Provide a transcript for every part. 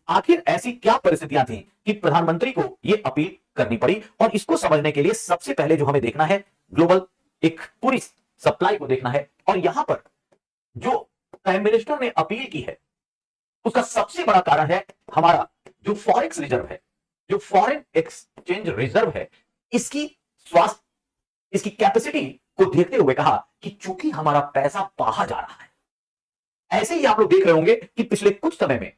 आखिर ऐसी क्या परिस्थितियां थी कि प्रधानमंत्री को यह अपील करनी पड़ी, और इसको समझने के लिए सबसे पहले जो हमें देखना है ग्लोबल एक पूरी सप्लाई को देखना है। और यहां पर जो प्राइम मिनिस्टर ने अपील की है उसका सबसे बड़ा कारण है हमारा जो फॉरेक्स रिजर्व है, जो फॉरेन एक्सचेंज रिजर्व है, इसकी स्वास्थ्य, इसकी कैपेसिटी को देखते हुए कहा कि चूंकि हमारा पैसा बाहर जा रहा है। ऐसे ही आप लोग देख रहे होंगे कि पिछले कुछ समय में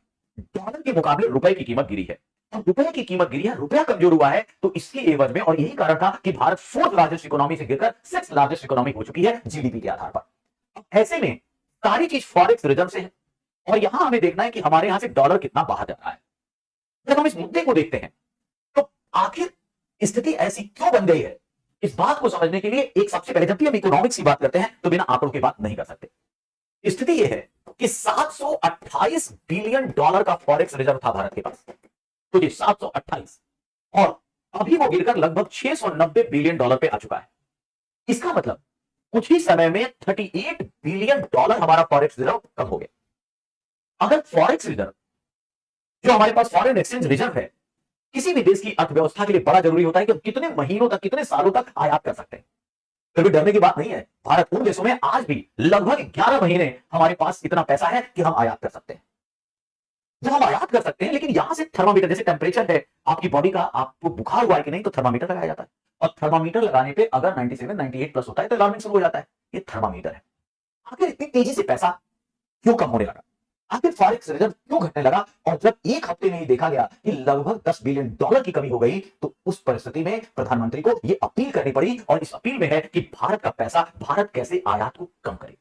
डॉलर के मुकाबले रुपए की कीमत गिरी है, और रुपए की कीमत गिरी है, रुपया कमजोर हुआ है, तो इसकी एवज में, और यही कारण था कि भारत फोर्थ लार्जेस्ट इकोनॉमी से गिरकर सिक्स्थ लार्जेस्ट इकोनॉमी हो चुकी है जीडीपी के आधार पर। ऐसे में सारी चीज फॉरेक्स रिजर्व से है, और यहां हमें देखना है कि हमारे यहां से डॉलर कितना बाहर जा रहा है। जब हम इस मुद्दे को देखते हैं तो आखिर स्थिति ऐसी क्यों बन गई है, इस बात को समझने के लिए एक सबसे पहले, जब भी हम इकोनॉमिक्स की बात करते हैं तो बिना आंकड़ों की बात नहीं कर सकते। स्थिति यह है कि 728 बिलियन डॉलर का फॉरेक्स रिजर्व था भारत के पास, तो ये 728, और अभी वो गिरकर लगभग 690 बिलियन डॉलर पे आ चुका है। इसका मतलब कुछ ही समय में 38 बिलियन डॉलर हमारा फॉरेक्स रिजर्व कम हो गया। अगर फॉरेक्स रिजर्व, जो हमारे पास फॉरेन एक्सचेंज रिजर्व है, किसी भी देश की अर्थव्यवस्था के लिए बड़ा जरूरी होता है कि हम कितने महीनों तक, कितने सालों तक आयात कर सकते हैं। फिर भी डरने की बात नहीं है, भारत उन देशों में आज भी लगभग 11 महीने हमारे पास इतना पैसा है कि हम आयात कर सकते हैं। जब हम आयात कर सकते हैं, लेकिन यहां से थर्मामीटर, जैसे टेम्परेचर है आपकी बॉडी का, आपको बुखार हुआ है कि नहीं, तो थर्मामीटर लगाया जाता है, और थर्मामीटर लगाने पे अगर 97 98 प्लस होता है तो अलार्मिंग शुरू हो जाता है। ये थर्मामीटर है। आखिर इतनी तेजी से पैसा क्यों कम होने लगा, आखिर फॉरेक्स रिजर्व क्यों घटने लगा, और जब एक हफ्ते में ही देखा गया कि लगभग 10 बिलियन डॉलर की कमी हो गई, तो उस परिस्थिति में प्रधानमंत्री को यह अपील करनी पड़ी, और इस अपील में है कि भारत का पैसा, भारत कैसे आयात को कम करे।